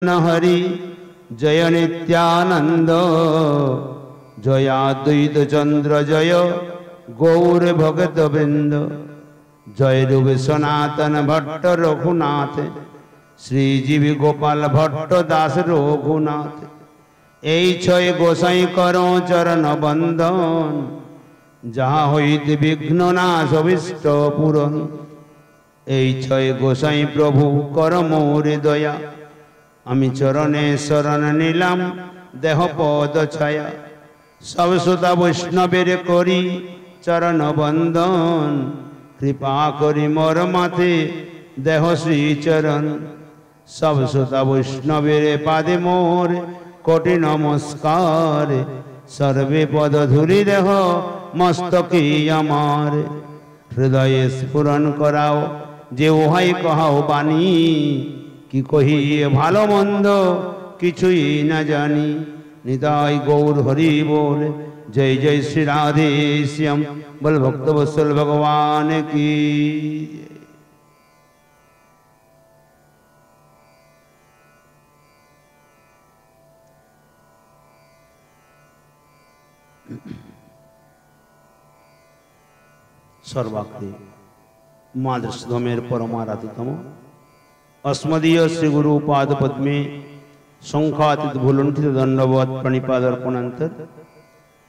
हरि जय नित्यानंद जय अद्वैत चंद्र जय गौर भगत वृंद जय रूप सनातन भट्ट रघुनाथ श्रीजीवी गोपाल भट्ट दास रघुनाथ এই ছয় গোসাই করো চরণ বন্দন যাহা হইতে বিঘ্ন নাশ অভিষ্ট পূরণ। এই ছয় গোসাই প্রভু কর মোরে দয়া আমি চরণে শরণ নিলাম দেহ পদ ছায়া। সব শ্রোতা বৈষ্ণবের করি চরণ বন্দন কৃপা করি মোর মাথে দেহ শ্রীচরণ। সব শ্রোতা বৈষ্ণবের পাদে মোর কোটি নমস্কার সর্বে পদ ধুলি দেহ মস্তকে আমার। হৃদয়ে স্ফুরণ করাও যে ওহাই কহাও বাণী কি কহিয়ে ভালো মন্দ কিছুই না জানি। নিতাই গৌর হরি बोल जय जय श्री राधे श्याम बल भक्त वत्सल भगवान की। सर्वाग्रे मादृशधमेर परमाराधितम अस्मदीय श्री गुरु पाद पद्मे शंखातीत भूलुंठित दंडवत प्रणिपाद अर्पणांतर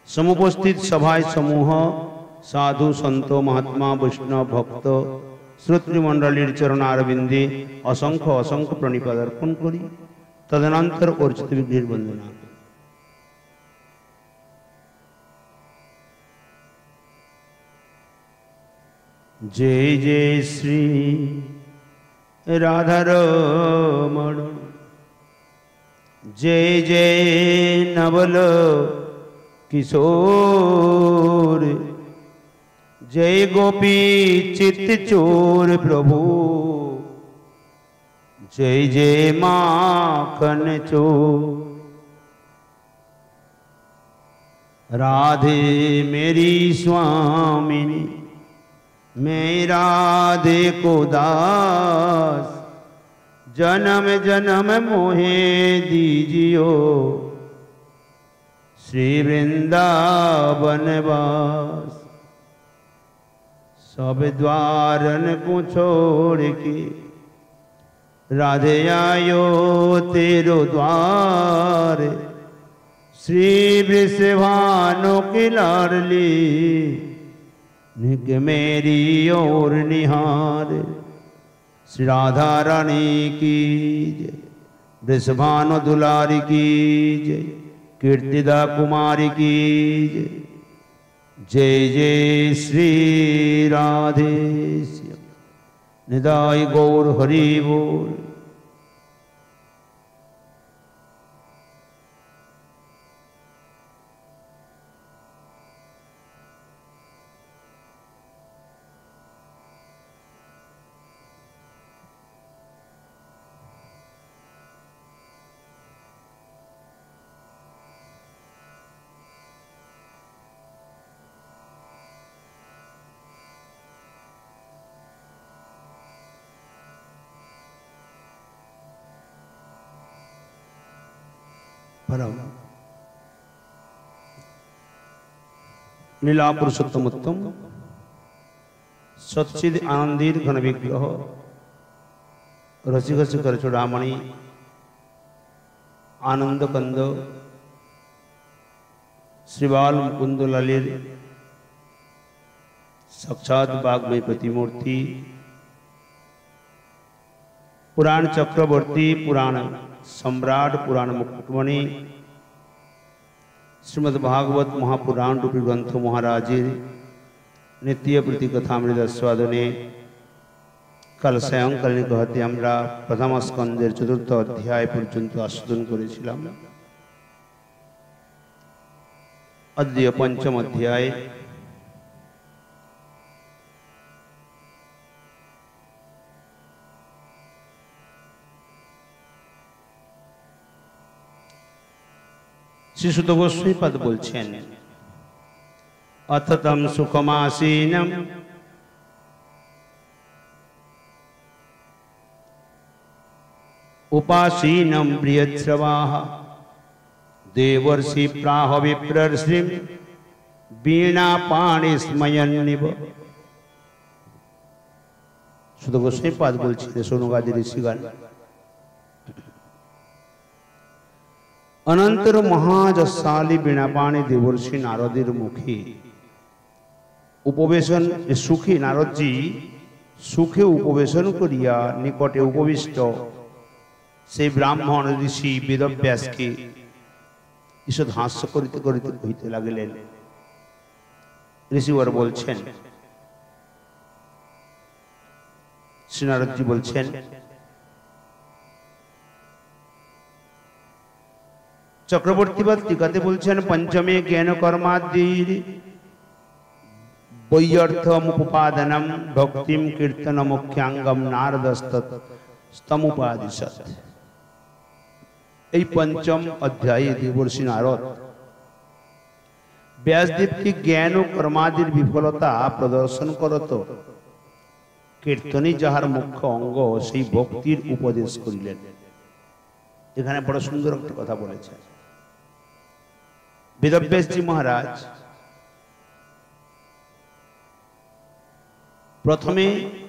समुपस्थित सभाय समूह साधु संत महात्मा वैष्णव भक्त श्रोतृमंडलीर चरणारविंदे असंख्य असंख्य प्रणिपाद अर्पण करी तदनंतर अर्चित विग्रह वंदना। जय जय श्री राधारमण जय जय नवल किशोर जय गोपी चित्त चोर प्रभु जय जय माखन चोर। राधे मेरी स्वामिनी मैं राधे को दास जन्म जन्म मोहे दीजियो श्री वृंदावन वास। सब द्वारन को छोड़ के राधे आयो तेरो द्वार श्री वृषभानु की लाडली निक मेरी ओर निहार। श्री राधा रानी की जय वृषभानु दुलारी की जय कीर्तिदा कुमारी की जय जय जय श्री राधे श्याम निदाई गौर हरि बोल। लीला पुरुषोत्तम उत्तम सच्चिद आनंदीर घन विग्रह रसिक शिखर चूड़ामणि आनंद कंद श्रीबाल मुकुंद ललित साक्षात वाग्मय प्रतिमूर्ति पुराण चक्रवर्ती पुराण सम्राट पुराण मुकुटमणि श्रीमद् भागवत महापुराण रूपी ग्रंथ महाराजेर नित्य प्रति कथामृत आस्वादने कल सायंकालीन कहते আমরা प्रथम स्कंदेर चतुर्थ अध्याय पर्यन्त आस्वादन करेছিলাম। अद्य पंचम अध्याय श्री सुत गोस्वामी पद बोलছেন अततम सुखमासीनम उपासीनं प्रियश्रवाः देवर्षि प्राह विप्रर्षिं वीणापाणि स्मयन्निव। শুধু গোস্বামী পাদ বলছিলেন সোনুগাদি ঋষিগণ। অনন্তর মহাযশালী বীণাপাণি দেবর্ষি নারদের মুখে উপবেশন সুখী নারদজি সুখে উপবেশন করিয়া নিকটে উপবিষ্ট সেই ব্রাহ্মণ ঋষি বেদব্যাসকে ঈষৎ হাস্য করিতে করিতে কহিতে লাগিলেন। ঋষিবর বলছেন, শ্রী নারদজি বলছেন, চক্রবর্তীবাদ টিকাতে বলছেন, পঞ্চমে জ্ঞান কর্মাদির বৈয়র্থমুপাদানম ভক্তিম কীর্তন মুখ্যাঙ্গম নারদস্তমুপাদিশত। এই পঞ্চম অধ্যায়ে দেবর্ষি নারদ ব্যাসদেবকে জ্ঞান ও কর্মাদির বিফলতা প্রদর্শন করত কীর্তনই যাহার মুখ্য অঙ্গ সেই ভক্তির উপদেশ করিলেন। এখানে বড় সুন্দর একটা কথা বলেছেন বেদব্যাসজি মহারাজ। প্রথমে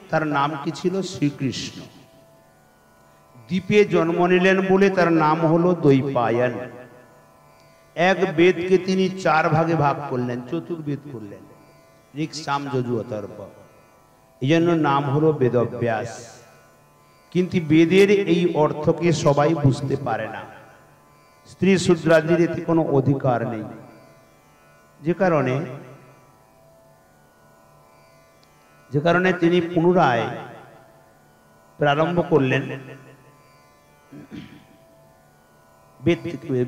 তার নাম কি ছিল? শ্রীকৃষ্ণ। দ্বীপে জন্ম নিলেন বলে তার নাম হলো দ্বৈপায়ন। এক বেদকে তিনি চার ভাগে ভাগ করলেন, চতুর্বেদ করলেন, ঋক্ সাম যজু অথর্ব। এই জন্য নাম হলো বেদব্যাস। কিন্তু বেদের এই অর্থকে সবাই বুঝতে পারে না। স্ত্রী শূদ্রাদির এতে কোনো অধিকার নেই, যে কারণে তিনি পুনরায় প্রারম্ভ করলেন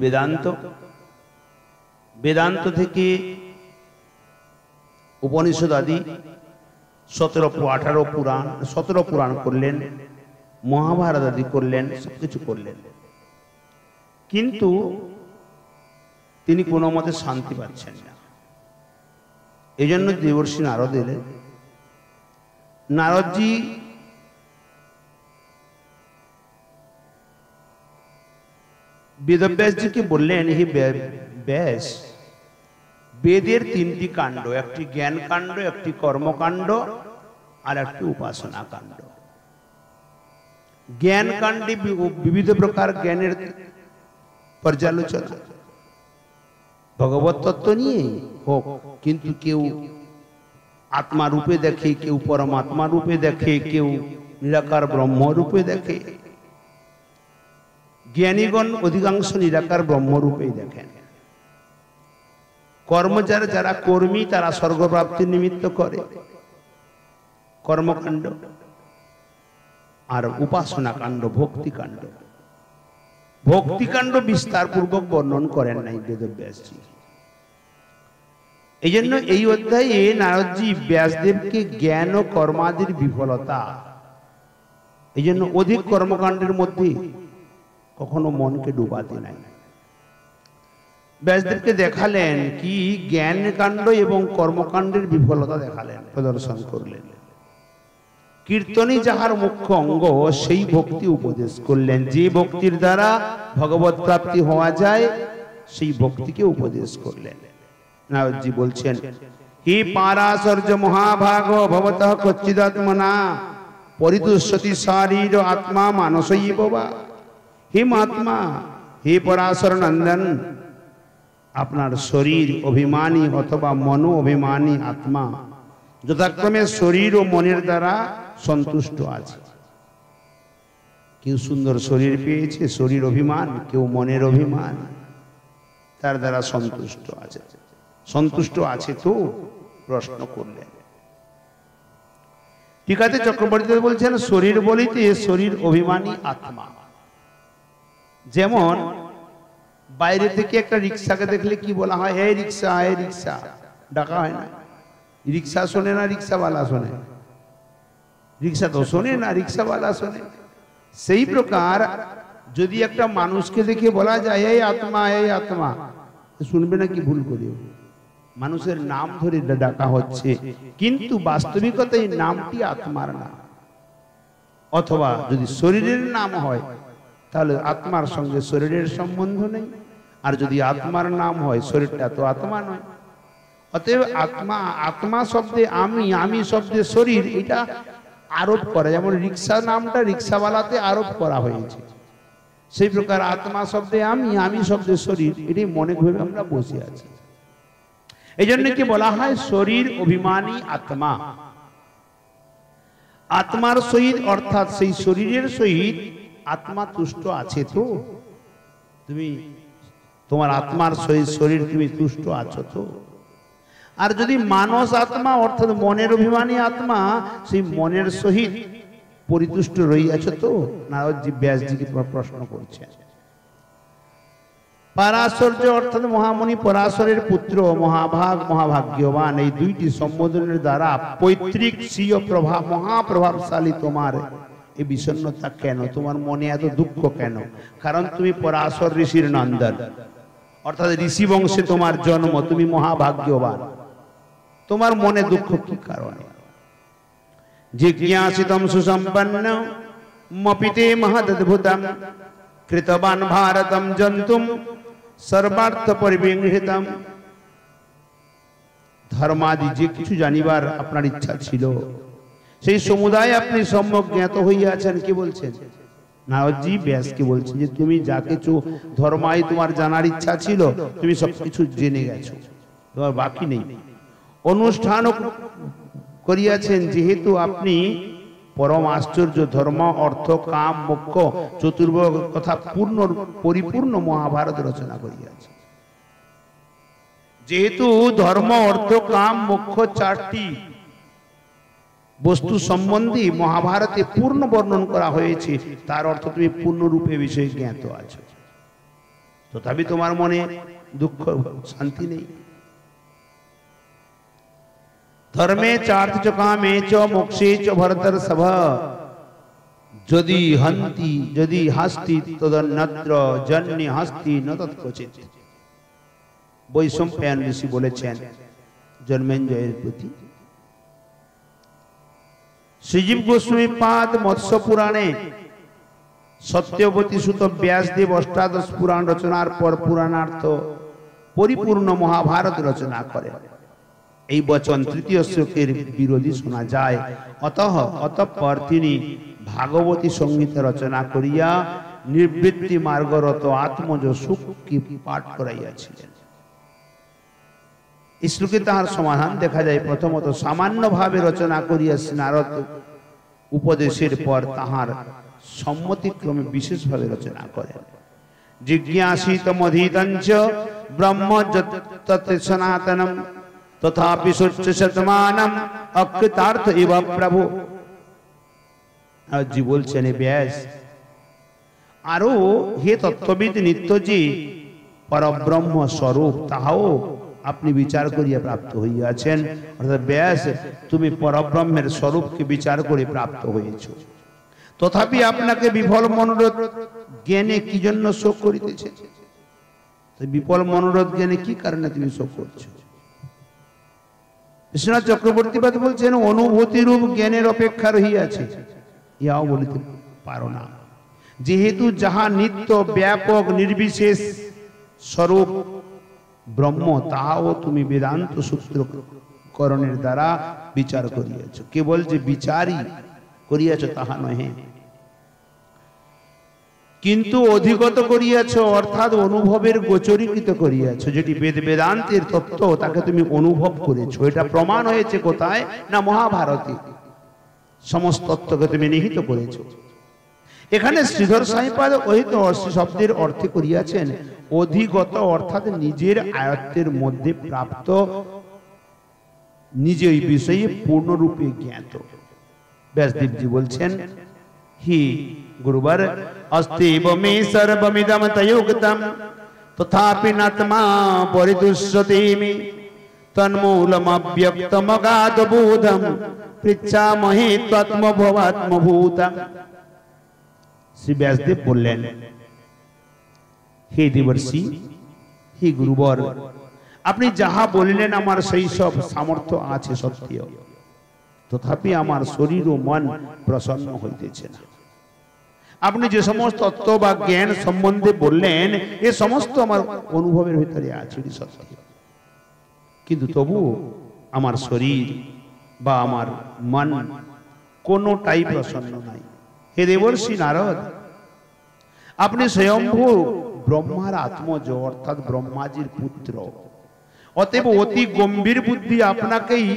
বেদান্ত। বেদান্ত থেকে উপনিষদ আদি 17 পুরাণ করলেন, মহাভারত আদি করলেন, সবকিছু করলেন। কিন্তু তিনি কোনো মতে শান্তি পাচ্ছেন না। এই জন্য দেবর্ষি নারদ এলেন। নারদজি বেদব্যাসজিকে বললেন, হে ব্যাস, বেদের তিনটি কাণ্ড, একটি জ্ঞান কাণ্ড, একটি কর্মকাণ্ড, আর একটি উপাসনা কাণ্ড। জ্ঞান কাণ্ডে বিবিধ প্রকার জ্ঞানের পর্যালোচনা, ভগবত তত্ত্ব নিয়ে হোক, কিন্তু কেউ আত্মা রূপে দেখে, কেউ পরমাত্মা রূপে দেখে, কেউ নিরাকার ব্রহ্ম রূপে দেখে। জ্ঞানীগণ অধিকাংশ নিরাকার ব্রহ্ম রূপেই দেখেন। কর্মচার যারা কর্মী তারা স্বর্গপ্রাপ্তির নিমিত্ত করে কর্মকাণ্ড, আর উপাসনা কাণ্ড ভক্তিকাণ্ড। ভক্তিকাণ্ড বিস্তার পূর্বক বর্ণন করেন নাই বেদব্যাসজি। এই জন্য এই অধ্যায়ে নারদজি ব্যাসদেবকে জ্ঞান ও কর্মাদির বিফলতা, এই জন্য অধিক কর্মকাণ্ডের মধ্যে কখনো মনকে ডুবাতে নাই। ব্যাসদেবকে দেখালেন কি জ্ঞান কাণ্ড এবং কর্মকাণ্ডের বিফলতা দেখালেন, প্রদর্শন করলেন। কীর্তনই যাহার মুখ্য অঙ্গ সেই ভক্তি উপদেশ করলেন। যে ভক্তির দ্বারা ভগবত প্রাপ্তি হওয়া যায় সেই ভক্তিকে উপদেশ করলেন। নারদজি বলছেন, হে পারাশর্য মহাভাগ ভবতঃ কচ্চিদাত্মনা পরিতুষ্যতি শারীর আত্মা মানসৈব বা। হে মহাত্মা, হে পরাশর নন্দন, আপনার শরীর অভিমানী অথবা মনো অভিমানী আত্মা যথাক্রমে শরীর ও মনের দ্বারা সন্তুষ্ট আছে। কেউ সুন্দর শরীর পেয়েছে, শরীর অভিমান, কেউ মনের অভিমান, তার দ্বারা সন্তুষ্ট আছে। সন্তুষ্ট আছে তো? প্রশ্ন করলেন। ঠিক আছে, চক্রবর্তী বলছেন, শরীর বলিতে শরীর অভিমানী আত্মা। যেমন বাইরে থেকে একটা রিক্সাকে দেখলে কি বলা হয়? হে রিক্সা, হে রিক্সা, ডাকা হয় না? রিক্সা শোনে না রিক্সাওয়ালা শোনে? রিক্সা তো শোনে না, রিক্সাওয়ালা শোনে। সেই প্রকার যদি একটা মানুষকে দেখে বলা যায় এই আত্মা, এই আত্মা, শুনবে না কি ভুল করে? মানুষের নাম ধরে ডাকা হচ্ছে, কিন্তু বাস্তবিকতা এই নামটি আত্মার নাম। অথবা যদি শরীরের নাম হয় তাহলে আত্মার সঙ্গে শরীরের সম্বন্ধ নেই। আর যদি আত্মার নাম হয়, শরীরটা তো আত্মা নয়। অতএব আত্মা, আত্মা শব্দে আমি, আমি শব্দে শরীর, এটা আরোপ করা, যেমন রিক্সা নামটা রিক্সাওয়ালাতে আরোপ করা হয়েছে, সেই প্রকার আত্মা শব্দে আমি, আমি শব্দে শরীর, এটাই মনে ভেবে আমরা বসে আছি। এই জন্য কি বলা হয় শরীর অভিমানী আত্মা। আত্মার সহিত অর্থাৎ সেই শরীরের সহিত আত্মা তুষ্ট আছে তো? তুমি তোমার আত্মার সহিত শরীর তুমি তুষ্ট আছো তো? আর যদি মানস আত্মা অর্থাৎ মনের অভিমানী আত্মা, সেই মনের সহিত পরিতুষ্ট রইয়াছ তো? নারদজি ব্যাসজিকে প্রশ্ন করছেন। পরাশর্য অর্থাৎ মহামুনি পরাশরের পুত্র, মহাভাগ, মহাভাগ্যবান, এই দুইটি সম্বোধনের দ্বারা পৈতৃক স্বীয় প্রভাব, মহাপ্রভাবশালী তোমার এই বিষণ্ণতা কেন? তোমার মনে এত দুঃখ কেন? কারণ তুমি পরাশর ঋষির নন্দন, অর্থাৎ ঋষি বংশে তোমার জন্ম, তুমি মহাভাগ্যবান, তোমার মনে দুঃখ কি কারণে? জিজ্ঞাসিতম সুসম্পন্ন মপিতে মহদদ্ভুতম কৃতবান ভারতম জন্তুম সর্বার্থ পরিবিংহিতম। ধর্মাদি যে কিছু জানিবার আপনার ইচ্ছা ছিল, সেই সমুদায় আপনি সম্যক জ্ঞাত হইয়াছেন। কি বলছেন? নারদজি ব্যাসকে বলছেন যে তুমি যা কিছু ধর্মাই তোমার জানার ইচ্ছা ছিল, তুমি সবকিছু জেনে গেছো, তোমার বাকি নেই। অনুষ্ঠান করিয়াছেন, যেহেতু আপনি পরম আশ্চর্য ধর্ম, অর্থ, কাম, মোক্ষ চতুর্বর্গ তথা পূর্ণ পরিপূর্ণ মহাভারত রচনা করিয়াছেন। যেহেতু ধর্ম, অর্থ, কাম, মোক্ষ চারটি বস্তু সম্বন্ধে মহাভারতে পূর্ণ বর্ণন করা হয়েছে, তার অর্থ তুমি পূর্ণরূপে বিষয়ে জ্ঞাত আছো। তথাপি তোমার মনে দুঃখ, শান্তি নেই। ধর্মে চার্থ চ কামে চ মোক্ষে চ ভরতর সভা যদি হন্তি যদি হাস্তি তদন্যত্র জন্যে হাস্তি ন তৎকচিৎ। বৈশম্পায়ন ঋষি বলেছেন জন্মেঞ্জয়ের প্রতি। শ্রীজীব গোস্বামী পাদ মৎস্য পুরাণে সত্যবতী সুত ব্যাসদেব অষ্টাদশ পুরাণ রচনার পর পুরাণার্থ পরিপূর্ণ মহাভারত রচনা করেন। এই বচন তৃতীয় শ্লোকের বিরোধী শোনা যায়। অতঃপর তিনি ভাগবতী সংহিতা রচনা করিয়া নিবৃত্তি মার্গরত আত্মজ সুখকে পাঠ করাইয়াছিলেন। এই শ্লোকে তাহার সমাধান দেখা যায়। প্রথমত সামান্য ভাবে রচনা করিয়াছেন, নারদ উপদেশের পর তাহার সম্মতিক্রমে বিশেষভাবে রচনা করেন। জিজ্ঞাসিতমধীতঞ্চ ব্রহ্ম তৎ সনাতনম তথাপি সূচ্য শতমানম অকৃতার্থ ইব প্রভু। জি বলছেন ব্যাস, আরো হে তত্ত্ববিদ নিত্যজি পরব্রহ্ম স্বরূপ, তাহাও আপনি বিচার করিয়া প্রাপ্ত হইয়াছেন। অর্থাৎ ব্যাস, তুমি পরব্রহ্মের স্বরূপকে বিচার করে প্রাপ্ত হয়েছ। তথাপি আপনাকে বিফল মনোরথ জ্ঞানে কি জন্য শোক করিতেছে? বিফল মনোরথ জ্ঞানে কি কারণে তুমি শোক করছো? বিশ্বনাথ চক্রবর্তীবাদ বলছেন অনুভূতি রূপ জ্ঞানের অপেক্ষা রহিয়াছে, ইহাও বলিতে পারো না। যেহেতু যাহা নিত্য ব্যাপক নির্বিশেষ স্বরূপ ব্রহ্ম, তাহাও তুমি বেদান্ত সূত্রকরণের দ্বারা বিচার করিয়াছ। কেবল যে বিচারই করিয়াছ তাহা নহে, কিন্তু অধিগত করিয়াছ, অর্থাৎ অনুভবের গোচরীকৃত করিয়াছ। যেটি বেদান্তের তত্ত্ব তাকে তুমি অনুভব করেছো। এটা প্রমাণ হয়েছে কোথায়? না মহাভারতে সমস্ত তত্ত্বকে তুমি নিহিত করেছো। এখানে শ্রীধর সাইপাদ ওহিত শব্দের অর্থে করিয়াছেন অধিগত, অর্থাৎ নিজের আয়ত্তের মধ্যে প্রাপ্ত, নিজে এই বিষয়ে পূর্ণরূপে জ্ঞাত। ব্যাসদেবজি বলছেন হি গুরুবার अस्तिव मे सर्वमिदं तयोक्तं तथापि नात्मा परितुष्यति मे तन्मूलमव्यक्तमगाधबोधं पृच्छामहे त्वत्मभवात्मभूतं। श्री व्यासदेव बोलें, हे देवर्षि, हे गुरुवर, আপনি যাহা বলিলেন আমার সেই সব সামর্থ্য আছে সত্য, তথাপি আমার শরীর ও মন প্রসন্ন হইতেছে না। আপনি যে সমস্ত তত্ত্ব বা জ্ঞান সম্বন্ধে বললেন এ সমস্ত আমার অনুভবের ভিতরে আছে সত্য, কিন্তু তবু আমার শরীর বা আমার মন কোনটাই প্রসন্ন নাই। হে দেবর্ষি নারদ, আপনি স্বয়ম্ভু ব্রহ্মার আত্মজ অর্থাৎ ব্রহ্মাজির পুত্র, অতএব অতি গম্ভীর বুদ্ধি আপনাকেই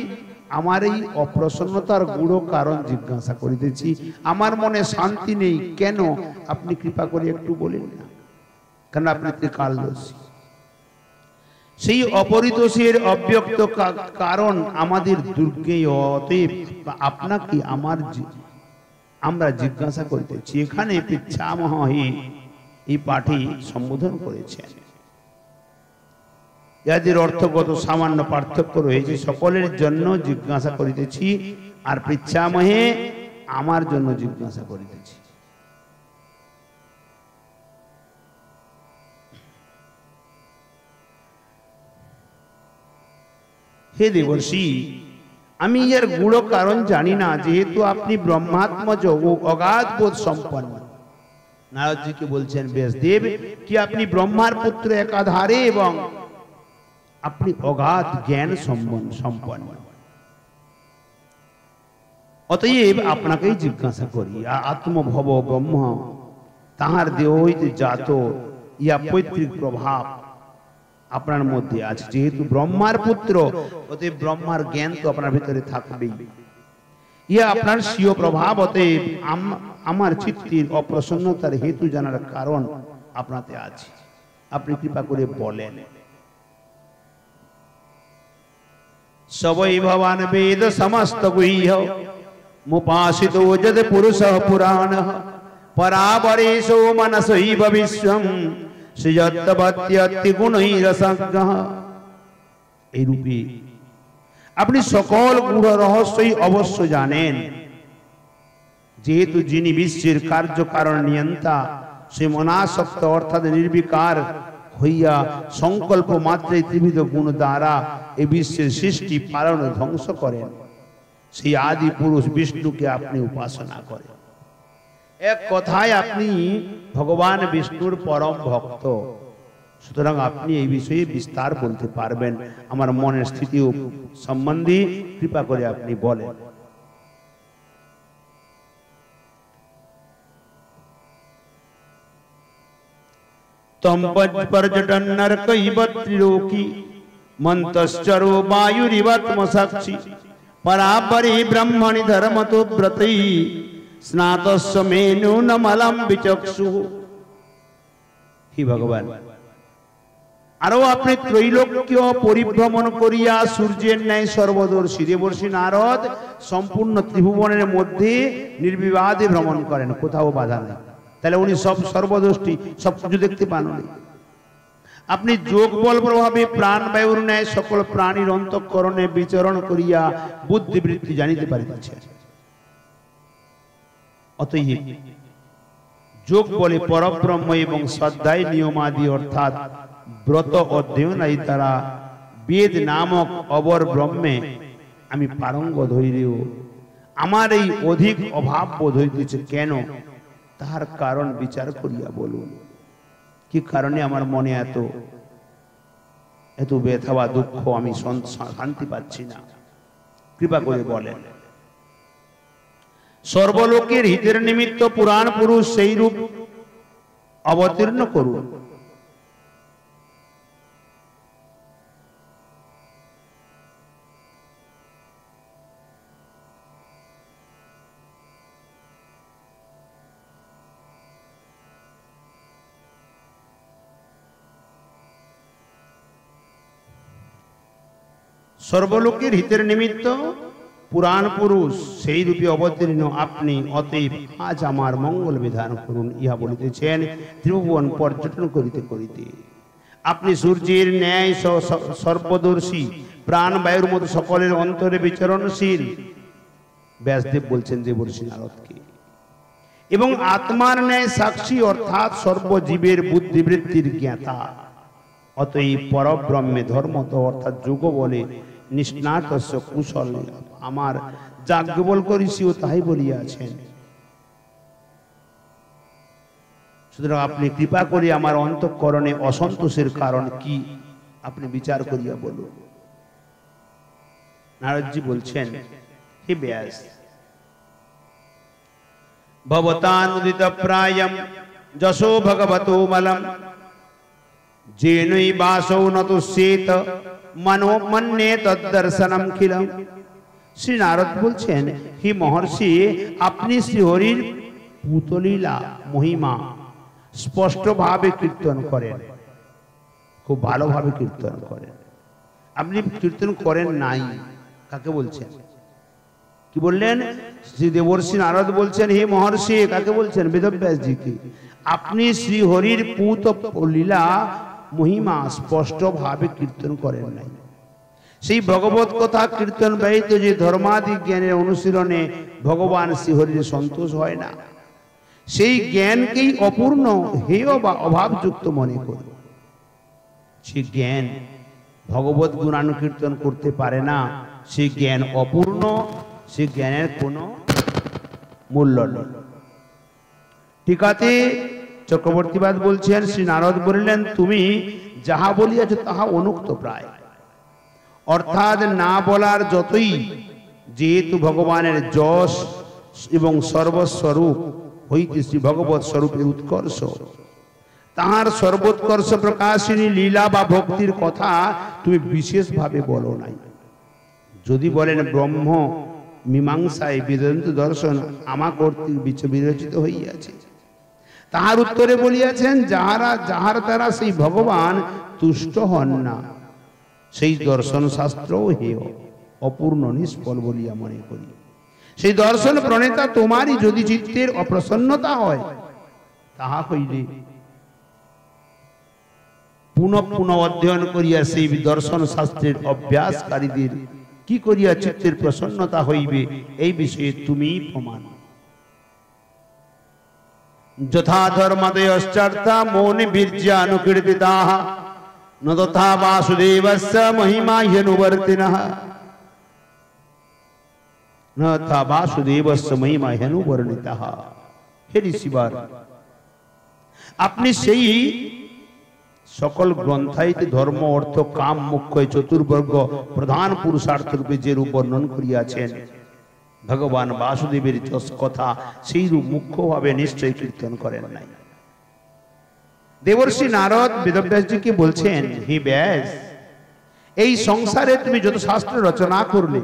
আমার এই অপ্রসন্নতার গূঢ় কারণ জিজ্ঞাসা করিতেছি। আমার মনে শান্তি নেই কেন, আপনি কৃপা করে একটু বলেন না, কারণ আপনি ত্রিকালদর্শী। সেই অপরিতোষের অব্যক্ত কারণ আমাদের দুর্গে, অতএব আপনাকে আমরা জিজ্ঞাসা করিতেছি। এখানে পিচ্ছামহ এই পাঠে সম্বোধন করেছেন। এদের অর্থগত সামান্য পার্থক্য রয়েছে। সকলের জন্য জিজ্ঞাসা করিতেছি, আর পিচ্ছামহে আমার জন্য জিজ্ঞাসা করিতেছি। হে দেবর্ষি, আমি এর গূঢ় কারণ জানি না, যেহেতু আপনি ব্রহ্মাত্মজ ও অগাধ বোধ সম্পন্ন। নারদজিকে বলছেন ব্যাসদেব কি আপনি ব্রহ্মার পুত্র একাধারে এবং আপনি অগাধ জ্ঞান সম্পন্ন, অতএব আপনাকেই জিজ্ঞাসা করি। আত্মভব ব্রহ্ম তাহার দেহ হইতে জাত ইয়া পৈতৃক প্রভাব আপনার মধ্যে আছে। যেহেতু ব্রহ্মার পুত্র, অতএব ব্রহ্মার জ্ঞান তো আপনার ভিতরে থাকবেই। ইয়া আপনার স্বীয় প্রভাব, অতএব আমার চিত্তের অপ্রসন্নতার হেতু জানার কারণ আপনাতে আছে। আপনি কৃপা করে বলেন। সবই ভবান বেদ সমস্ত গুহ্য মুপাসিতো যদ পুরুষ পুরাণ পরাবরেশো মনসৈব বিশ্বম সৃজত্যবত্যতি গুণৈরসজ্ঞ। এই রূপে আপনি সকল গূঢ় রহস্যই অবশ্য জানেন। যেহেতু যিনি বিশ্বের কার্যকারণ নিয়ন্তা, সে মনাসক্ত অর্থাৎ নির্বিকার হইয়া সংকল্প মাত্রে ত্রিবিধ গুণ দ্বারা এই বিশ্বের সৃষ্টি পালন ধ্বংস করেন, সেই আদি পুরুষ বিষ্ণুকে আপনি উপাসনা করেন। এক কথায় আপনি ভগবান বিষ্ণুর পরম ভক্ত। সুতরাং আপনি এই বিষয়ে বিস্তার বলতে পারবেন। আমার মনের স্থিতি সম্বন্ধে কৃপা করে আপনি বলেন। তম পর্যটন নরকৈব ত্রিলোকি মন্তশ্চরো বায়ুরিবাত্ম সাক্ষী পরাপরি ব্রহ্মণি ধর্মতো ব্রতৈ স্নাতস্য মেনু নমলম বিচক্ষু। হে ভগবান, আরো আপনি ত্রৈলোক্য পরিভ্রমণ করিয়া সূর্যের ন্যায় সর্বদর্শী। দেবর্ষি নারদ সম্পূর্ণ ত্রিভুবনের মধ্যে নির্বিবাদে ভ্রমণ করেন, কোথাও বাধা নেই। তাহলে উনি সব সর্বদর্শী, সব কিছু দেখতে পান। আপনি যোগ বল প্রভাবে প্রাণ বায়ুর ন্যায় সকল প্রাণীর অন্তঃকরণে বিচরণ করিয়া বুদ্ধিবৃত্তি জানিতে পারিতেছেন। অতএব যোগ বলে পরব্রহ্ম এবং শ্রদ্ধায় নিয়মাদি অর্থাৎ ব্রত অধ্যয়নাই দ্বারা বেদ নামক অবর ব্রহ্মে আমি পারঙ্গত হইলেও আমার এই অধিক অভাব বোধ হইতেছে। কেন? তাহার কারণ বিচার করিয়া বলুন। কি কারণে আমার মনে এত ব্যথা বা দুঃখ, আমি শান্তি পাচ্ছি না? কৃপা করে বলেন। সর্বলোকের হিতের নিমিত্ত পুরাণ পুরুষ সেই রূপ অবতীর্ণ করুন। সর্বলোকের হিতের নিমিত্ত পুরাণ পুরুষ সেই রূপে অবতীর্ণ আপনি, অতএব আজ আমার মঙ্গল বিধান করুন। ইহা বলিতেছেন ত্রিভুবন পর্যটন করিতে করিতে। আপনি সূর্যের ন্যায় সর্বদর্শী, প্রাণ বায়ুর মতো সকলের অন্তরে বিচরণশীল। ব্যাসদেব বলছেন দেবর্ষি নারদকে, এবং আত্মার ন্যায় সাক্ষী অর্থাৎ সর্বজীবের বুদ্ধিবৃত্তির জ্ঞাতা। অতএব পরব্রহ্মে ধর্মত অর্থাৎ যোগ বলে নিষ্ণাতস্য কুশল। আমার যাজ্ঞবল্ক্য ঋষিও তাই বলিয়াছেন। সুতরাং আপনি কৃপা করে আমার অন্তঃকরণে অসন্তোষের কারণ কি আপনি বিচার করিয়া বলুন। নারদজি বলছেন, হে ব্যাস, ভবতানুদিত প্রায়ম যশো ভগবতো মলম যেনৈ বাসৌ নতুষ্যেত মনো মন্যে তদ্দর্শনম খিলম। শ্রী নারদ বলছেন, হে মহর্ষি, আপনি শ্রীহরির পুতলীলা মহিমা স্পষ্টভাবে কীর্তন করেন, খুব ভালোভাবে কীর্তন করেন। আপনি কীর্তন করেন নাই, কাকে বলছেন? কি বললেন? শ্রী দেবর্ষি নারদ বলছেন, হে মহর্ষি, কাকে বলছেন? বেদব্যাসজিকে। আপনি শ্রীহরির পুত লীলা মহিমা স্পষ্টভাবে কীর্তন করেন নাই। সেই ভগবত কথা কীর্তন ব্যতীত যে ধর্মাদি জ্ঞানের অনুশীলনে ভগবান শ্রীহরির সন্তোষ হয় না, সেই জ্ঞানকেই অপূর্ণ, হেয় বা অভাবযুক্ত মনে করি। সে জ্ঞান ভগবত গুণানুকীর্তন করতে পারে না, সে জ্ঞান অপূর্ণ, সে জ্ঞানের কোনো মূল্য নেই। ঠিক আছে, চক্রবর্তীবাদ বলছেন, শ্রী নারদ বললেন, তুমি যাহা বলিয়াছ তাহা অনুক্ত প্রায়, অর্থাৎ না বলার যতই, যেহেতু ভগবানের যশ এবং সর্বস্বরূপ হইতে শ্রী ভগবত স্বরূপের উৎকর্ষ, তাহার সর্বোৎকর্ষ প্রকাশিনী লীলা বা ভক্তির কথা তুমি বিশেষভাবে বলো নাই। যদি বলেন ব্রহ্ম মীমাংসায় বেদান্ত দর্শন আমা কর্তৃক বিরচিত হইয়াছে, তাহার উত্তরে বলিয়াছেন, যাহার দ্বারা সেই ভগবান তুষ্ট হন না, সেই দর্শন শাস্ত্রও হেয়, অপূর্ণ, নিষ্ফল বলিয়া মনে করি। সেই দর্শন প্রণেতা তোমারই যদি চিত্তের অপ্রসন্নতা হয়, তাহা হইলে পুনঃ পুনঃ অধ্যয়ন করিয়া সেই দর্শন শাস্ত্রের অভ্যাসকারীদের কি করিয়া চিত্তের প্রসন্নতা হইবে, এই বিষয়ে তুমি প্রমাণ। যথা ধর্মদয়শ্চার্থা মৌন বীর্যানুকীর্তিতাঃ ন তথা বাসুদেবস্য মহিমা হ্যনুবর্তিনঃ, ন তথা বাসুদেবস্য মহিমা হ্যনুবর্ণিতঃ। হে ঋষিবার, আপনি সেই সকল গ্রন্থাইতে ধর্ম, অর্থ, কাম, মোক্ষ চতুর্বর্গ প্রধান পুরুষার্থ রূপে যে রূপ বর্ণন করিয়াছেন, ভগবান বাসুদেবের যশ কথা সেই রূপ মুখ্যভাবে নিশ্চয় কীর্তন করেন নাই। দেবর্ষি নারদ বেদব্যাসজিকে বলছেন, হে ব্যাস, এই সংসারে তুমি যত শাস্ত্র রচনা করলে,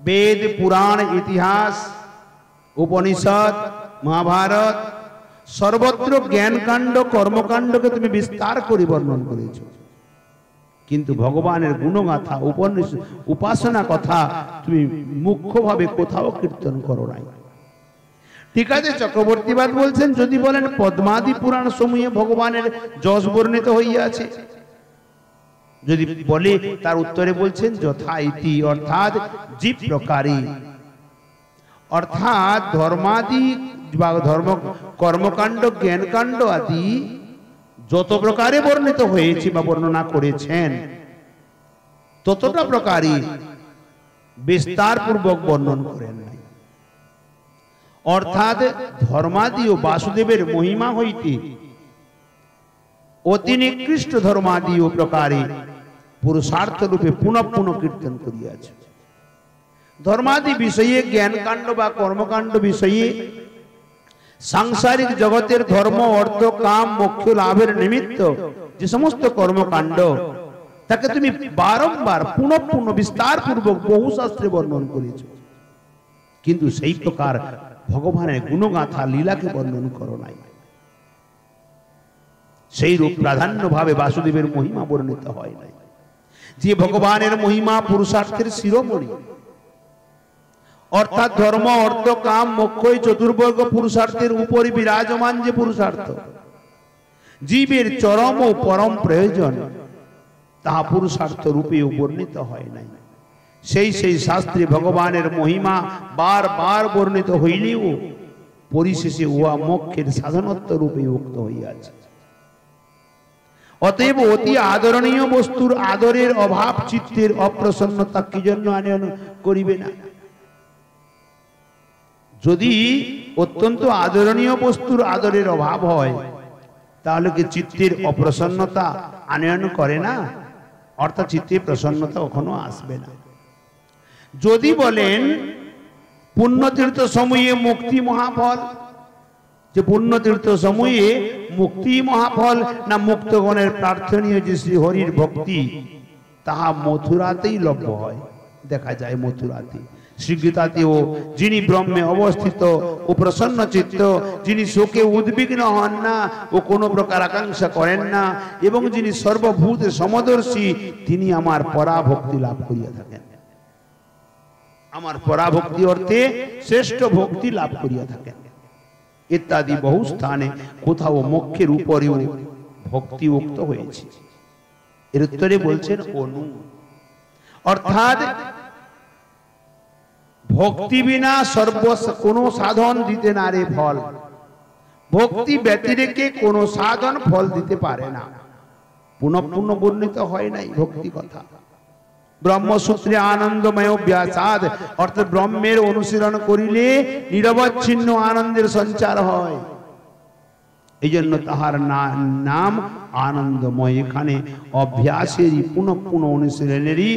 বেদ, পুরাণ, ইতিহাস, উপনিষদ, মহাভারত, সর্বত্র জ্ঞানকাণ্ড, কর্মকাণ্ডকে তুমি বিস্তার করে বর্ণন করেছ, কিন্তু ভগবানের গুণগাথা, উপাসনা কথা তুমি মুখ্যভাবে কোথাও কীর্তন করো নাই। ঠিক আছে, চক্রবর্তীবাদ বলছেন, যদি বলেন পদ্মাদি পুরাণ সমূহে ভগবানের যশ বর্ণিত হইয়াছে, যদি বলে, তার উত্তরে বলছেন যথা ইতি, অর্থাৎ যে প্রকারে, অর্থাৎ ধর্মাদি বা ধর্ম কর্মকাণ্ড, জ্ঞানকাণ্ড আদি যত প্রকারে বর্ণিত হয়েছে বা বর্ণনা করেছেন, ততটা প্রকারই বিস্তার পূর্বক বর্ণন করেন নাই। অর্থাৎ ধর্মাদি ও বাসুদেবের মহিমা হইতে অতি নিকৃষ্ট ধর্মাদি ও প্রকারে পুরুষার্থ রূপে পুনঃ পুনঃ কীর্তন করিয়াছে। ধর্মাদি বিষয়ে, জ্ঞানকাণ্ড বা কর্মকাণ্ড বিষয়ে, সাংসারিক জগতের ধর্ম, অর্থ, কাম, মোক্ষ লাভের নিমিত্ত যে সমস্ত কর্মকাণ্ড, তাকে তুমি বারংবার পুনঃ পুনঃ বিস্তার পূর্বক বহু শাস্ত্রে বর্ণন করেছ, কিন্তু সেই প্রকার ভগবানের গুণগাথা লীলাকে বর্ণন করো নাই। সেই রূপ প্রাধান্য ভাবে বাসুদেবের মহিমা বর্ণিত হয় নাই। যে ভগবানের মহিমা পুরুষার্থের শিরোমণি, অর্থাৎ ধর্ম, অর্থ, কাম, মোক্ষ চতুর্বর্গ পুরুষার্থের উপরে বিরাজমান যে পুরুষার্থ, জীবের চরম ও পরম প্রয়োজন, তাহা পুরুষার্থ রূপেও বর্ণিত হয় নাই। সেই শাস্ত্রে ভগবানের মহিমা বারবার বর্ণিত হইলেও পরিশেষে উহা মোক্ষের সাধনত্ব রূপে উক্ত হইয়াছে। অতএব অতি আদরণীয় বস্তুর আদরের অভাব চিত্তের অপ্রসন্নতা কি জন্য আনয়ন করিবে না? যদি অত্যন্ত আদরণীয় বস্তুর আদরের অভাব হয়, তাহলে কি চিত্তের অপ্রসন্নতা আনয়ন করে না? অর্থাৎ চিত্তে প্রসন্নতা কখনো আসবে না। যদি বলেন পুণ্যতীর্থ সমূহে মুক্তি মহাফল, যে পুণ্যতীর্থ সমূহে মুক্তি মহাফল না মুক্তগণের প্রার্থনীয় যে শ্রীহরির ভক্তি, তাহা মথুরাতেই লভ্য হয়। দেখা যায় মথুরাতে শ্রীগীতাতেও যিনি ব্রহ্মে অবস্থিত ও প্রসন্ন চিত্ত, যিনি শোকে উদ্বিগ্ন হন না ও কোনো প্রকার আকাঙ্ক্ষা করেন না, এবং যিনি সর্বভূতে সমদর্শী, তিনি আমার পরাভক্তি লাভ করিয়া থাকেন। আমার পরাভক্তি অর্থে শ্রেষ্ঠ ভক্তি লাভ করিয়া থাকেন ইত্যাদি বহু স্থানে কোথাও মোক্ষের উপরেও ভক্তি উক্ত হয়েছে। এর উত্তরে বলছেন অনু, অর্থাৎ ভক্তি বিনা কোন সাধন দিতে না রে ফল। ভক্তি ব্যতিরেকে কোন সাধন ফল দিতে পারে না। পুনঃ পুনঃ বর্ণিত হয় নাই ভক্তি কথা। ব্রহ্মসূত্রে আনন্দময় ব্যাসাদ, অর্থাৎ ব্রহ্মের অনুশীলন করিলে নিরবচ্ছিন্ন আনন্দের সঞ্চার হয়। এই জন্য তাহার নাম আনন্দময়। এখানে অভ্যাসেরই পুনঃ পুনঃ অনুশীলনেরই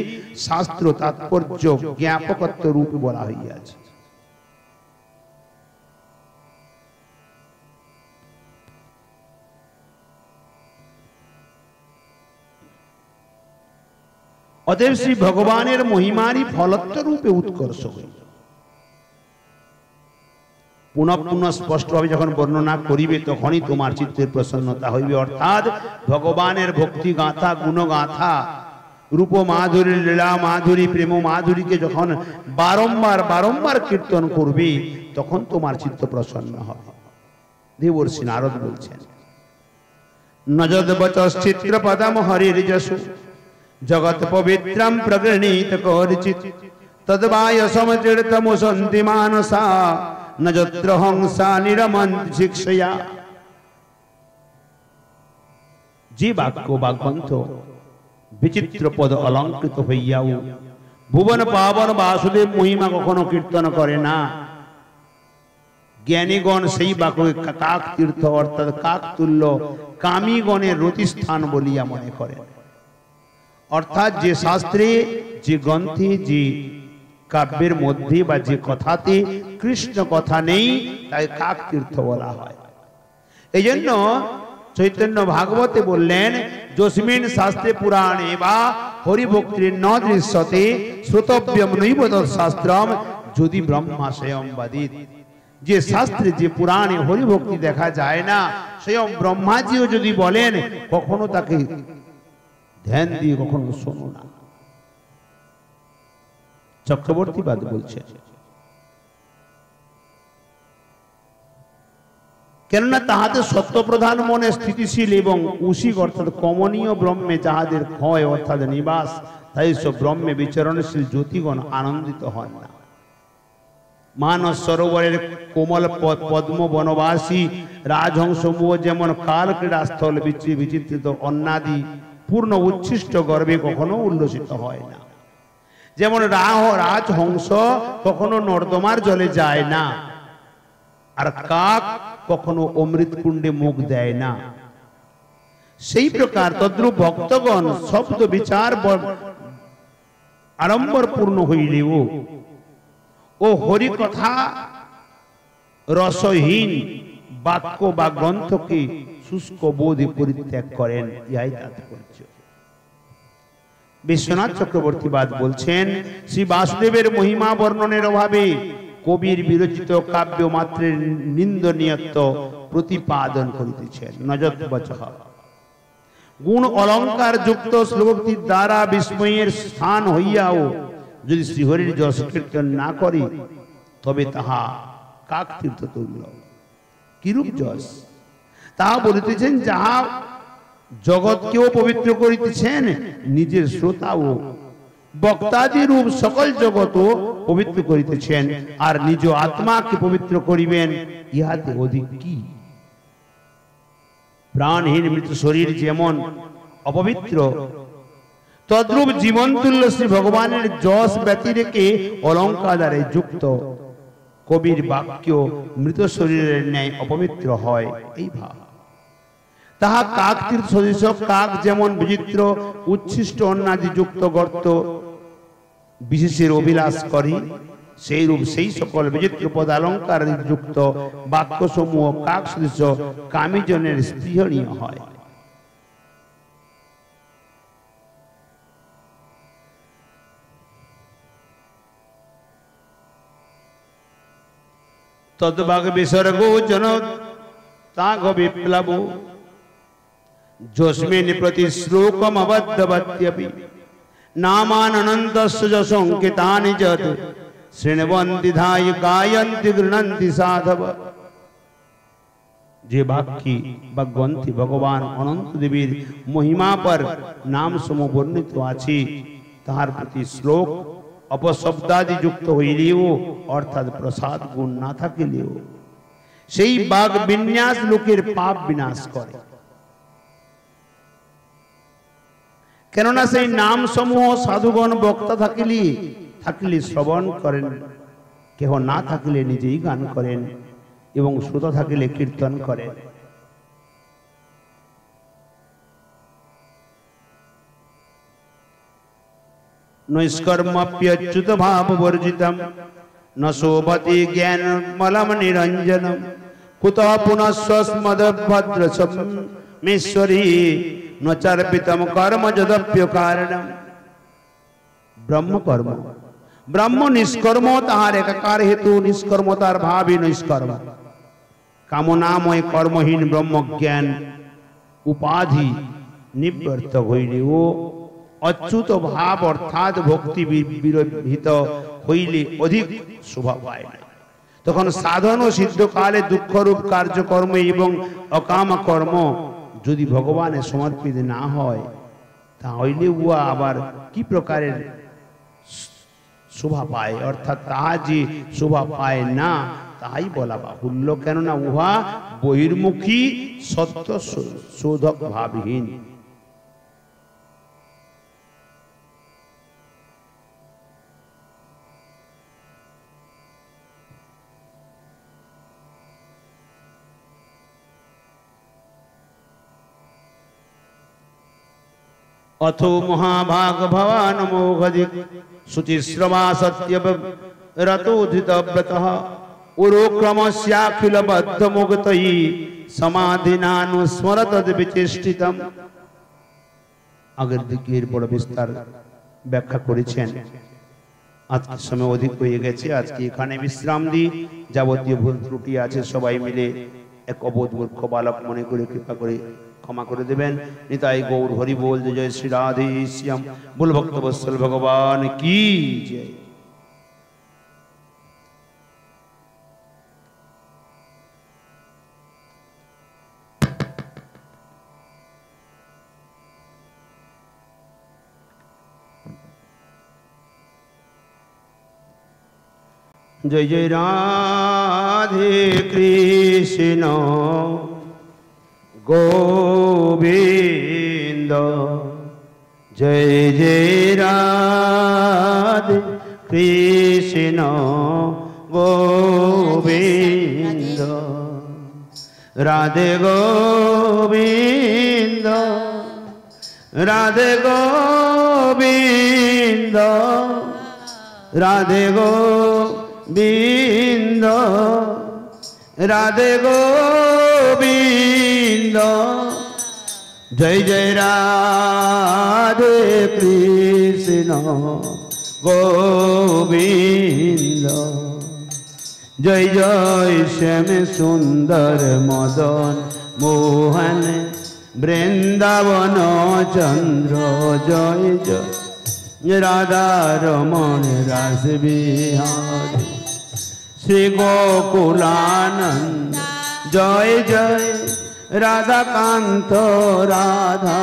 শাস্ত্র তাৎপর্য জ্ঞাপকত্ব রূপে বলা হইয়াছে। অতএব শ্রী ভগবানের মহিমারই ফলত্ব রূপে উৎকর্ষ হইল। পুনঃ পুনঃ স্পষ্টভাবে যখন বর্ণনা করিবে তখনই তোমার চিত্তের প্রসন্নতা হইবে। অর্থাৎ ভগবানের ভক্তি গাথা, গুণগাথা, রূপ মাধুরী, লীলা মাধুরী, প্রেম মাধুরীকে যখন বারম্বার বারম্বার কীর্তন করবে তখন তোমার চিত্ত প্রসন্ন হবে। দেবর্ষি নারদ বলছেন, নজদ বচশ্চিত্র পদম হরির যশু জগৎ পবিত্রম প্রগৃহীত কর্চিৎ তদ্বায়সমচিরতমুসন্তি মানসা নজত্র হংসা নিরমন্তি শিক্ষয়া। যে বাক্য বাগ্বন্ধ বিচিত্র পদ অলঙ্কৃত হইয়াও ভুবন পাবন বাসুদেব মহিমা কখনো কীর্তন করে না, জ্ঞানীগণ সেই বাক্যকে কাক তীর্থ অর্থাৎ কাক তুল্য কামীগণের রতিস্থান বলিয়া মনে করেন। অর্থাৎ যে শাস্ত্রে, যে গ্রন্থে, যে কাব্যের মধ্যে বা যে কথাতে কৃষ্ণ কথা নেই তাই কাক তীর্থ বলা হয়। এই জন্য চৈতন্য ভাগবতে বললেন, যস্মিন শাস্ত্রে পুরাণে বা হরিভক্তির ন দৃশ্যতে শ্রোতব্যম নৈব তৎশাস্ত্রম যদি ব্রহ্মাশয়ম বাদিত। যে শাস্ত্রে, যে পুরাণে হরিভক্তি দেখা যায় না, স্বয়ং ব্রহ্মাজিও যদি বলেন কখনো তাকে ধ্যান দিয়ে কখনো শোনো না। চক্রবর্তীবাদ বলছে, কেননা তাহাদের সত্যপ্রধান মনে স্থিতিশীল এবং উশিক অর্থাৎ কমনীয় ব্রহ্মে যাহাদের ক্ষয় অর্থাৎ নিবাস, তাই সব ব্রহ্মে বিচরণশীল জ্যোতিগণ আনন্দিত হন না। মানস সরোবরের কোমল পদ্ম বনবাসী রাজহংসমূহ যেমন কাল ক্রীড়াস্থল বিচিত্রিত অন্নাদি পূর্ণ উচ্ছিষ্ট গর্বে কখনো উল্লসিত হয় না। যেমন রাজহংস কখনো নর্দমার জলে যায় না, আর কাক কখনো অমৃত কুণ্ডে মুখ দেয় না, সেই প্রকার তদ্রূপ ভক্তগণ শব্দ বিচার আড়ম্বর পূর্ণ হইলেও ও হরিকথা রসহীন বাক্য বা গ্রন্থকে শুষ্ক বোধে পরিত্যাগ করেন। ইহাই তাৎপর্য। বিশ্বনাথ চক্রবর্তীবাদ বলছেন, শ্রী বাসুদেবের মহিমা বর্ণনের অভাবে কবির বিরচিত কাব্য মাত্রের নিন্দনীয়ত্ব প্রতিপাদন করিতেছেন। নজত বচঃ গুণ অলঙ্কার যুক্ত শ্লোকটির দ্বারা বিস্ময়ের স্থান হইয়াও যদি শ্রীহরির যশ কীর্তন না করে তবে তাহা কাক তীর্থ তুল্য। কিরূপ যশ? তাহা বলিতেছেন যাহা জগৎকেও পবিত্র করিতেছেন, নিজের শ্রোতা ও বক্তাদি রূপ সকল জগৎও পবিত্র করিতেছেন, আর নিজ আত্মাকে পবিত্র করিবেন, ইহাতে অধিক কি? প্রাণহীন মৃত শরীর যেমন অপবিত্র, তদ্রূপ জীবন তুল্য শ্রী ভগবানের যশ ব্যতিরেকে অলঙ্কারে যুক্ত কবির বাক্য মৃত শরীরের ন্যায় অপবিত্র হয়। এই ভাব তাহা কাক তীর্থ সদৃশ। কাক যেমন বিচিত্র উচ্ছিষ্ট অন্নাদি যুক্ত গর্ত বিশেষের অভিলাষ করে, সেই রূপ সেই সকল বিচিত্র পদ অলঙ্কার যুক্ত বাক্য সমূহ কাক সদৃশ কামীজনের স্পৃহণীয় হয়। তদ্বাগ বিসর্গ জন তাগ বিপ্লব যস্মিন প্রতি শ্লোকম অবদ্ধবত্যপি নামানন্তস্য সংকিতানি যত শৃণবন্তি ধায় গায়ন্তি গৃণন্তি সাধব। যে বাক্যে বা গ্রন্থে ভগবান অনন্ত দেবীর মহিমা পর নাম সমূহ বর্ণিত আছে, তাহার প্রতি শ্লোক অপশব্দাদি যুক্ত হইলেও অর্থাৎ প্রসাদ গুণ না থাকিলেও সেই বাগ বিন্যাস লোকের পাপ বিনাশ করে। কেননা সেই নাম সমূহ সাধুগণ বক্তা থাকিলে শ্রবণ করেন, কেহ না থাকিলে নিজেই গান করেন এবং শ্রোতা থাকিলে কীর্তন করেন। নৈষ্কর্মপ্যচ্যুত ভাব বর্জিতম ন শোভতি জ্ঞান মলম নিরঞ্জনম কুত পুনঃস্বস্মদ্ভদ্রমেশ্বরী ন চর্পিতম কর্ম যদপ্য কারণম। ব্রহ্মকর্ম ব্রহ্ম নিষ্কর্ম, তাহার একাকার হেতু নিষ্কর্মতার ভাবই নিষ্কর্ম। কামনাময় কর্মহীন ব্রহ্মজ্ঞান উপাধি নিবৃত্ত হইলেও অচ্যুত ভাব অর্থাৎ ভক্তি বিরহিত হইলে অধিক শোভা পায় না। তখন সাধন ও সিদ্ধকালে দুঃখরূপ কার্যকর্ম এবং অকাম কর্ম যদি ভগবানের সমর্পিত না হয়, তাহলে উহা আবার কি প্রকারের শোভা পায়, অর্থাৎ তাহা যে শোভা পায় না তাই বলা বাহুল্য। কেননা উহা বহির্মুখী সত্য শোধক ভাবহীন। अथो महाभाग भवान मोघदिक शुचिश्रवा सत्य रतोधित व्रतः उरोक्रमस्याखिल बद्ध मुक्तयी समाधिनानुस्मरत विचेष्टितम। আগের দিকে এর বড় বিস্তার ব্যাখ্যা করেছেন। আজকে সময় অধিক হয়ে গেছে, আজকে এখানে বিশ্রাম দিই। যাবতীয় ভুল ত্রুটি আছে সবাই মিলে এক অবোধ মূর্খ বালক মনে করে কৃপা করে ক্ষমা করে দেবেন। নিতাই গৌর হরি বল, জয় শ্রী রাধে শ্যাম। বল ভক্ত বৎসল ভগবান কি জয়। জয় জয় রাধে কৃষ্ণ গোবিন্দ, জয় জয় রাধে কৃষ্ণ গোবিন্দ, রাধে গোবিন্দ, রাধে গোবিন্দ, রাধে গোবিন্দ, রাধে গোবিন্দ, জয় জয় রাধে কৃষ্ণ গোবিন্দ, জয় জয় শ্যাম সুন্দর মদন মোহন বৃন্দাবন চন্দ্র, জয় জয় রাধা রমণ রাস বিহারী শ্রী গোকুলানন্দ, জয় জয় রাধাকান্ত রাধা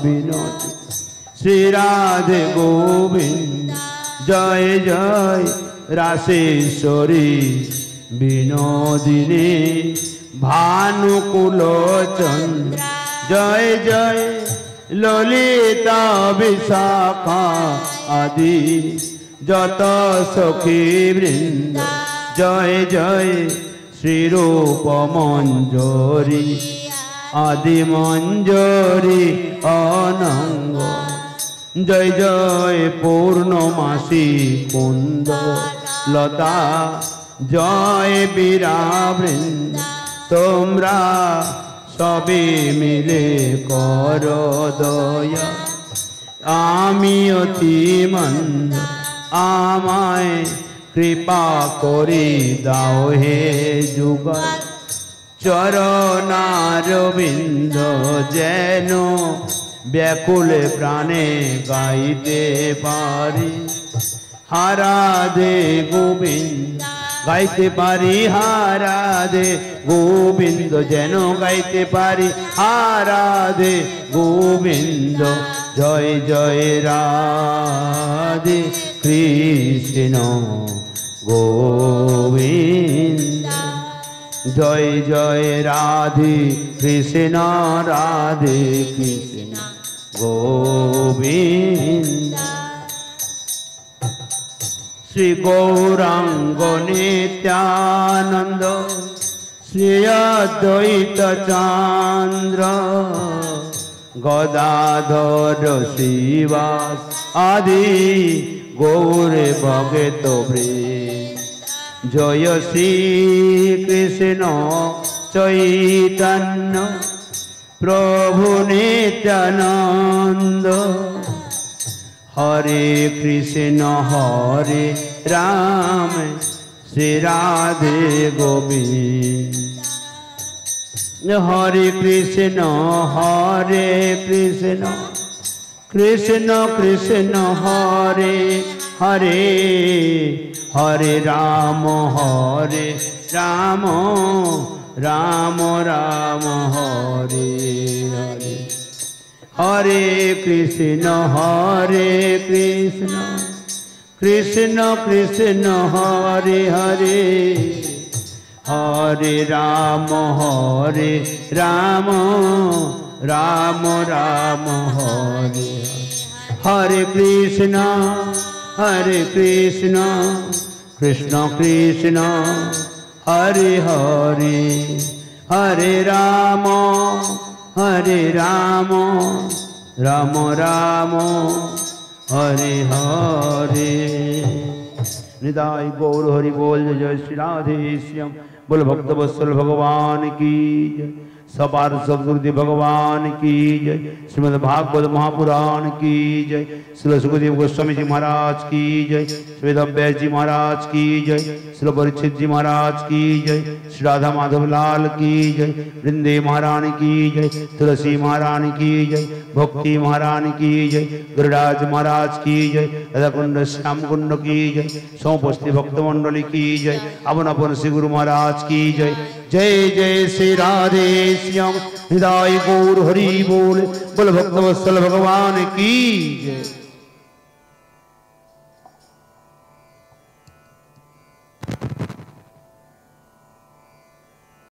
বিনোদ শ্রী রাধে গোবিন্দ, জয় জয় রাসেশ্বরী বিনোদিনী ভানুকুল চন্দ্র, জয় জয় ললিতা বিশাখা আদি যত সখী বৃন্দ, জয় জয় শ্রীরূপ মঞ্জরী आदि मंजरी अनंग जय जय पूर्णमासी कुंद लता जय बीरावृंद तोमरा सबे मिले कर दया आमी अति मंद आमाय कृपा करी दाओ हे जुगल चरणारविंद जेन व्याकुल प्राणे गाइते पारी हाराधे गोविंद गाइते पारी हाराधे गोविंद जेन गाइते पारी हाराधे गोविंद जय जय राधे कृष्ण गोविंद जय जय राधे कृष्ण राधे कृष्ण गोविंद श्री गौरांग नित्यानंद श्री अद्वैत चंद्र गदाधर श्रीवास आदि गौर भगत वृंद जय श्री कृष्ण चैतन्य प्रभु नित्यानंद हरे कृष्ण हरे राम श्री राधे गोविंद हरे कृष्ण कृष्ण कृष्ण हरे हरे हरे राम राम राम राम हरे हरे हरे कृष्ण कृष्ण कृष्ण हरे हरे हरे राम राम राम राम हरे हरे कृष्ण कृष्ण कृष्ण हरे हरे हरे राम राम राम राम हरे हरे निदाई गौर हरि बोल जय श्री राधे श्याम बोल भक्त वत्सल भगवान की जय सपार सदगुरुदेव भगवान की जय श्रीमद् भागवत महापुराण की जय श्री सुखदेव गोस्वामी जी महाराज की जय श्री व्यास जी महाराज की जय श्री परीक्षित जी महाराज की जय श्री राधा माधव लाल की जय वृंदे महारानी की जय तुलसी महारानी की जय भक्ति महारानी की जय गुरुराज महाराज की जय राधा कुंड श्याम कुंड की जय सौपस्ती भक्त मंडली की जय अपन अपन श्री गुरु महाराज की जय जय जय श्री राधे श्याम हृदय गौर हरि बोल बोल भक्त वत्सल भगवान की जय।